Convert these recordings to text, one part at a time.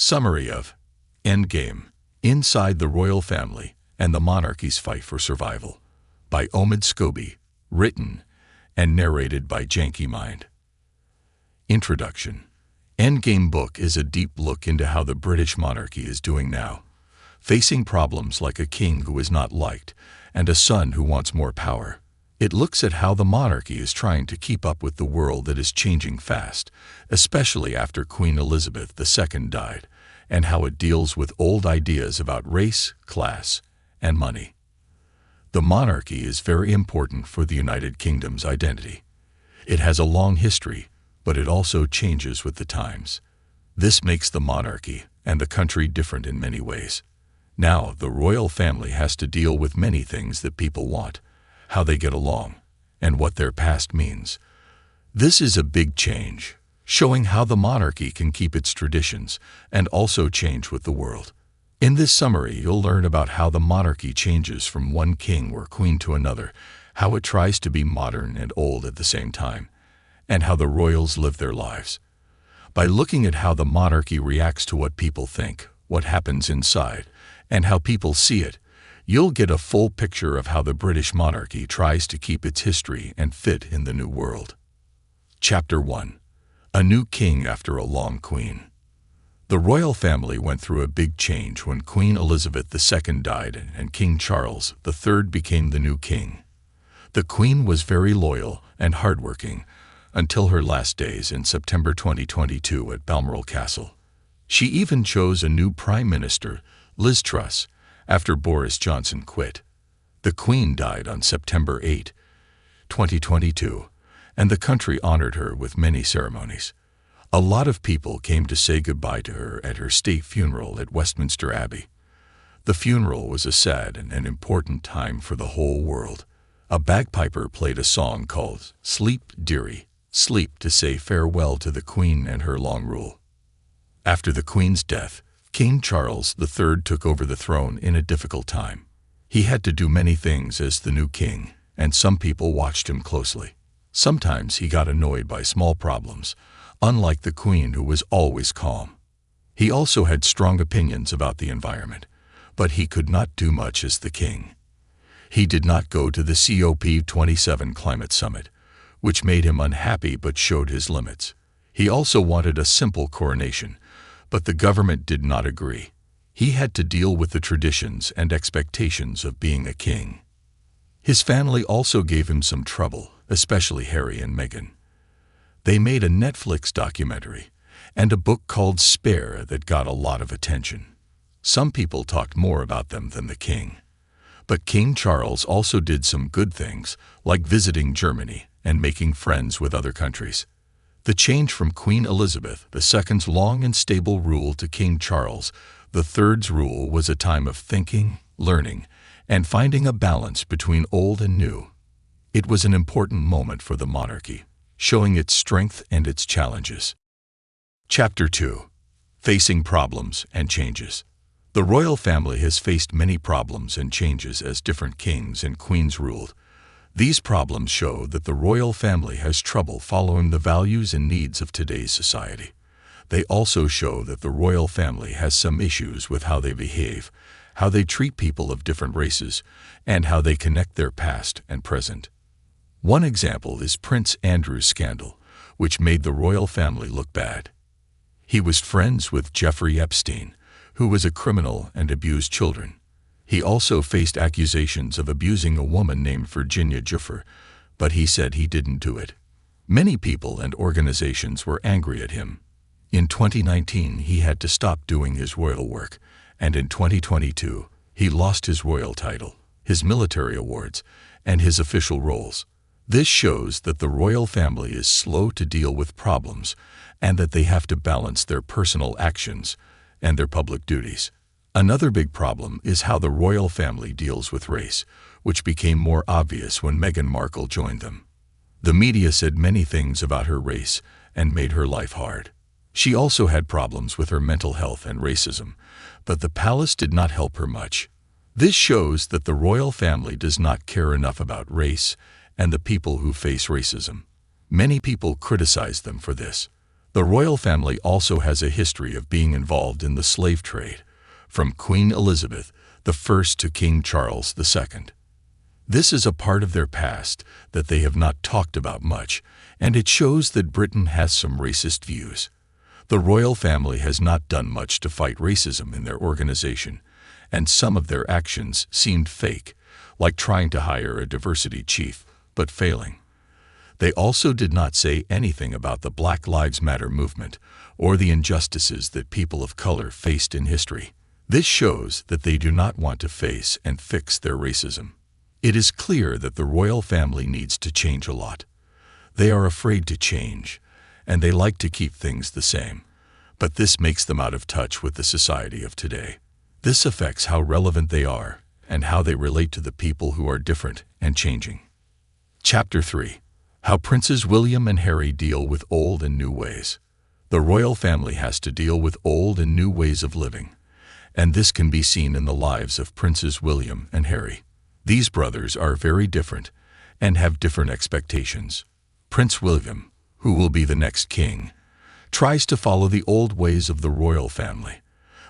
Summary of Endgame, Inside the Royal Family and the Monarchy's Fight for Survival by Omid Scobie, written and narrated by Janky Mind. Introduction. Endgame book is a deep look into how the British monarchy is doing now, facing problems like a king who is not liked and a son who wants more power. It looks at how the monarchy is trying to keep up with the world that is changing fast, especially after Queen Elizabeth II died, and how it deals with old ideas about race, class, and money. The monarchy is very important for the United Kingdom's identity. It has a long history, but it also changes with the times. This makes the monarchy and the country different in many ways. Now, the royal family has to deal with many things that people want, how they get along, and what their past means. This is a big change, showing how the monarchy can keep its traditions and also change with the world. In this summary, you'll learn about how the monarchy changes from one king or queen to another, how it tries to be modern and old at the same time, and how the royals live their lives. By looking at how the monarchy reacts to what people think, what happens inside, and how people see it, you'll get a full picture of how the British monarchy tries to keep its history and fit in the new world. Chapter 1. A new king after a long queen. The royal family went through a big change when Queen Elizabeth II died and King Charles III became the new king. The queen was very loyal and hardworking until her last days in September 2022 at Balmoral Castle. She even chose a new prime minister, Liz Truss, after Boris Johnson quit. The Queen died on September 8, 2022, and the country honored her with many ceremonies. A lot of people came to say goodbye to her at her state funeral at Westminster Abbey. The funeral was a sad and an important time for the whole world. A bagpiper played a song called "Sleep, Dearie, Sleep" to say farewell to the Queen and her long rule. After the Queen's death, King Charles III took over the throne in a difficult time. He had to do many things as the new king, and some people watched him closely. Sometimes he got annoyed by small problems, unlike the Queen who was always calm. He also had strong opinions about the environment, but he could not do much as the king. He did not go to the COP27 climate summit, which made him unhappy but showed his limits. He also wanted a simple coronation, but the government did not agree. He had to deal with the traditions and expectations of being a king. His family also gave him some trouble, especially Harry and Meghan. They made a Netflix documentary and a book called Spare that got a lot of attention. Some people talked more about them than the king. But King Charles also did some good things, like visiting Germany and making friends with other countries. The change from Queen Elizabeth II's long and stable rule to King Charles III's rule was a time of thinking, learning, and finding a balance between old and new. It was an important moment for the monarchy, showing its strength and its challenges. Chapter 2. Facing Problems and Changes. The royal family has faced many problems and changes as different kings and queens ruled. These problems show that the royal family has trouble following the values and needs of today's society. They also show that the royal family has some issues with how they behave, how they treat people of different races, and how they connect their past and present. One example is Prince Andrew's scandal, which made the royal family look bad. He was friends with Jeffrey Epstein, who was a criminal and abused children. He also faced accusations of abusing a woman named Virginia Giuffre, but he said he didn't do it. Many people and organizations were angry at him. In 2019, he had to stop doing his royal work, and in 2022, he lost his royal title, his military awards, and his official roles. This shows that the royal family is slow to deal with problems and that they have to balance their personal actions and their public duties. Another big problem is how the royal family deals with race, which became more obvious when Meghan Markle joined them. The media said many things about her race and made her life hard. She also had problems with her mental health and racism, but the palace did not help her much. This shows that the royal family does not care enough about race and the people who face racism. Many people criticize them for this. The royal family also has a history of being involved in the slave trade, from Queen Elizabeth I to King Charles II. This is a part of their past that they have not talked about much, and it shows that Britain has some racist views. The royal family has not done much to fight racism in their organization, and some of their actions seemed fake, like trying to hire a diversity chief, but failing. They also did not say anything about the Black Lives Matter movement or the injustices that people of color faced in history. This shows that they do not want to face and fix their racism. It is clear that the royal family needs to change a lot. They are afraid to change, and they like to keep things the same. But this makes them out of touch with the society of today. This affects how relevant they are and how they relate to the people who are different and changing. Chapter 3. How Princes William and Harry deal with old and new ways. The royal family has to deal with old and new ways of living, and this can be seen in the lives of Princes William and Harry. These brothers are very different and have different expectations. Prince William, who will be the next king, tries to follow the old ways of the royal family,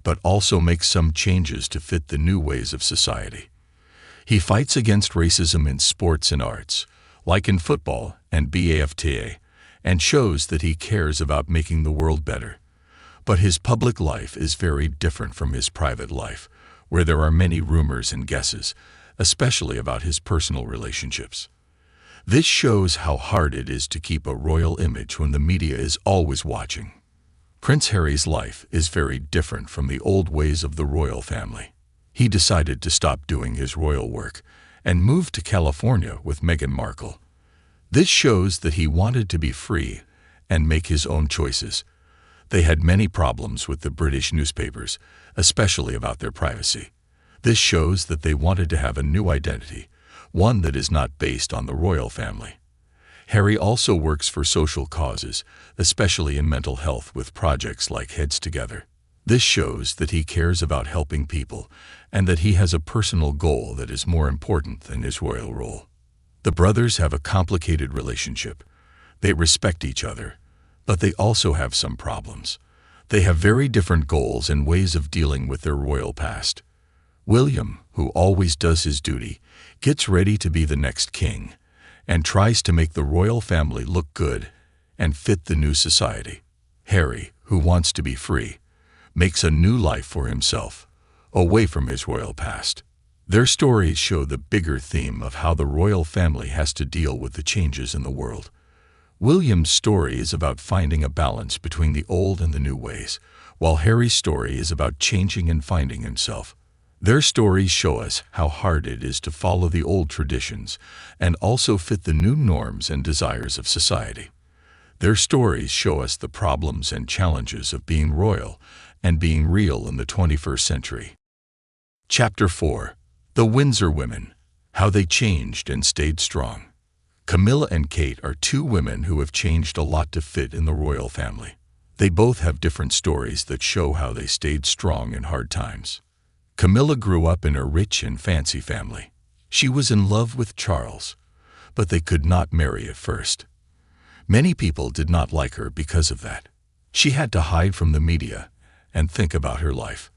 but also makes some changes to fit the new ways of society. He fights against racism in sports and arts, like in football and BAFTA, and shows that he cares about making the world better. But his public life is very different from his private life, where there are many rumors and guesses, especially about his personal relationships. This shows how hard it is to keep a royal image when the media is always watching. Prince Harry's life is very different from the old ways of the royal family. He decided to stop doing his royal work and moved to California with Meghan Markle. This shows that he wanted to be free and make his own choices. They had many problems with the British newspapers, especially about their privacy. This shows that they wanted to have a new identity, one that is not based on the royal family. Harry also works for social causes, especially in mental health with projects like Heads Together. This shows that he cares about helping people and that he has a personal goal that is more important than his royal role. The brothers have a complicated relationship. They respect each other, but they also have some problems. They have very different goals and ways of dealing with their royal past. William, who always does his duty, gets ready to be the next king and tries to make the royal family look good and fit the new society. Harry, who wants to be free, makes a new life for himself, away from his royal past. Their stories show the bigger theme of how the royal family has to deal with the changes in the world. William's story is about finding a balance between the old and the new ways, while Harry's story is about changing and finding himself. Their stories show us how hard it is to follow the old traditions and also fit the new norms and desires of society. Their stories show us the problems and challenges of being royal and being real in the 21st century. Chapter 4. The Windsor Women, How They Changed and Stayed Strong. Camilla and Kate are two women who have changed a lot to fit in the royal family. They both have different stories that show how they stayed strong in hard times. Camilla grew up in a rich and fancy family. She was in love with Charles, but they could not marry at first. Many people did not like her because of that. She had to hide from the media and think about her life.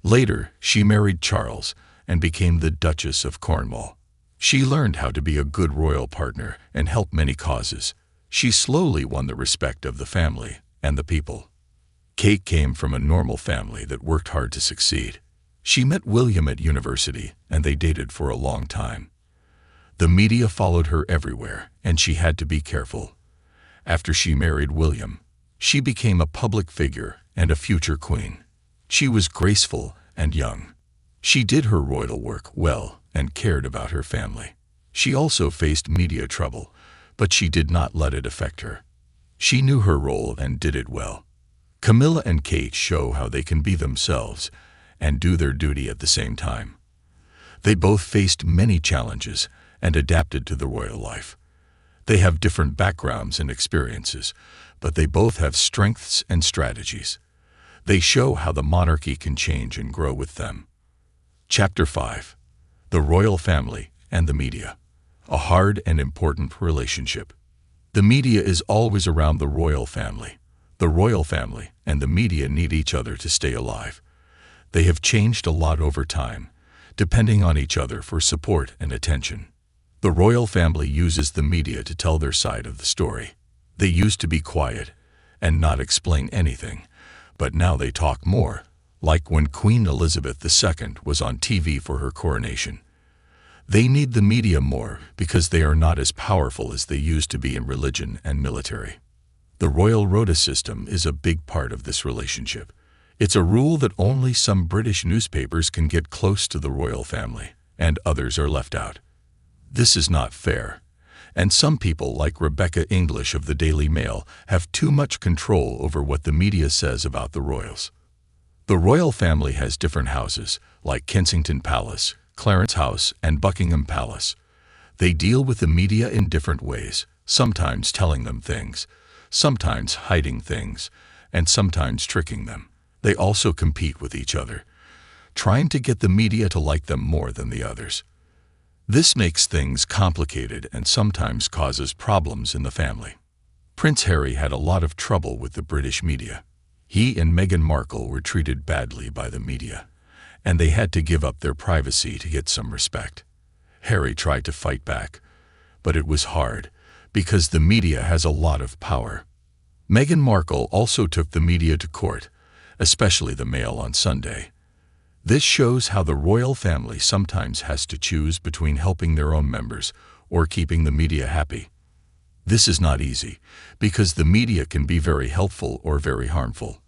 Later, she married Charles and became the Duchess of Cornwall. She learned how to be a good royal partner and help many causes. She slowly won the respect of the family and the people. Kate came from a normal family that worked hard to succeed. She met William at university and they dated for a long time. The media followed her everywhere and she had to be careful. After she married William, she became a public figure and a future queen. She was graceful and young. She did her royal work well and cared about her family. She also faced media trouble, but she did not let it affect her. She knew her role and did it well. Camilla and Kate show how they can be themselves and do their duty at the same time. They both faced many challenges and adapted to the royal life. They have different backgrounds and experiences, but they both have strengths and strategies. They show how the monarchy can change and grow with them. Chapter 5. The Royal Family and the Media. A hard and important relationship. The media is always around the royal family. The royal family and the media need each other to stay alive. They have changed a lot over time, depending on each other for support and attention. The royal family uses the media to tell their side of the story. They used to be quiet and not explain anything, but now they talk more, like when Queen Elizabeth II was on TV for her coronation. They need the media more because they are not as powerful as they used to be in religion and military. The royal rota system is a big part of this relationship. It's a rule that only some British newspapers can get close to the royal family, and others are left out. This is not fair, and some people like Rebecca English of the Daily Mail have too much control over what the media says about the royals. The royal family has different houses, like Kensington Palace, Clarence House, and Buckingham Palace. They deal with the media in different ways, sometimes telling them things, sometimes hiding things, and sometimes tricking them. They also compete with each other, trying to get the media to like them more than the others. This makes things complicated and sometimes causes problems in the family. Prince Harry had a lot of trouble with the British media. He and Meghan Markle were treated badly by the media, and they had to give up their privacy to get some respect. Harry tried to fight back, but it was hard because the media has a lot of power. Meghan Markle also took the media to court, especially the Mail on Sunday. This shows how the royal family sometimes has to choose between helping their own members or keeping the media happy. This is not easy, because the media can be very helpful or very harmful.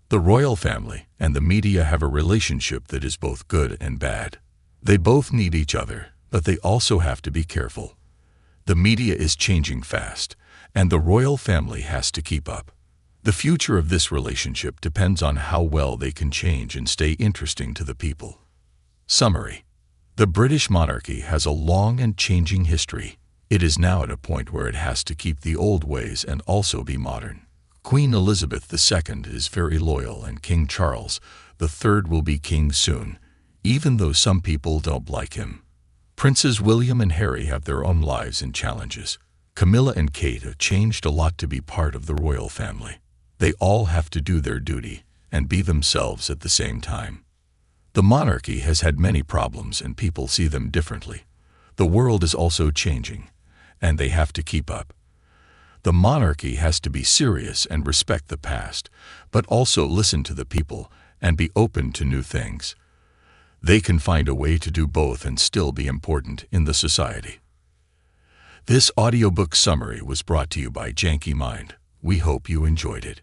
The royal family and the media have a relationship that is both good and bad. They both need each other, but they also have to be careful. The media is changing fast, and the royal family has to keep up. The future of this relationship depends on how well they can change and stay interesting to the people. Summary: the British monarchy has a long and changing history. It is now at a point where it has to keep the old ways and also be modern. Queen Elizabeth II is very loyal, and King Charles III will be king soon, even though some people don't like him. Princes William and Harry have their own lives and challenges. Camilla and Kate have changed a lot to be part of the royal family. They all have to do their duty and be themselves at the same time. The monarchy has had many problems and people see them differently. The world is also changing, and they have to keep up. The monarchy has to be serious and respect the past, but also listen to the people and be open to new things. They can find a way to do both and still be important in the society. This audiobook summary was brought to you by Janky Mind. We hope you enjoyed it.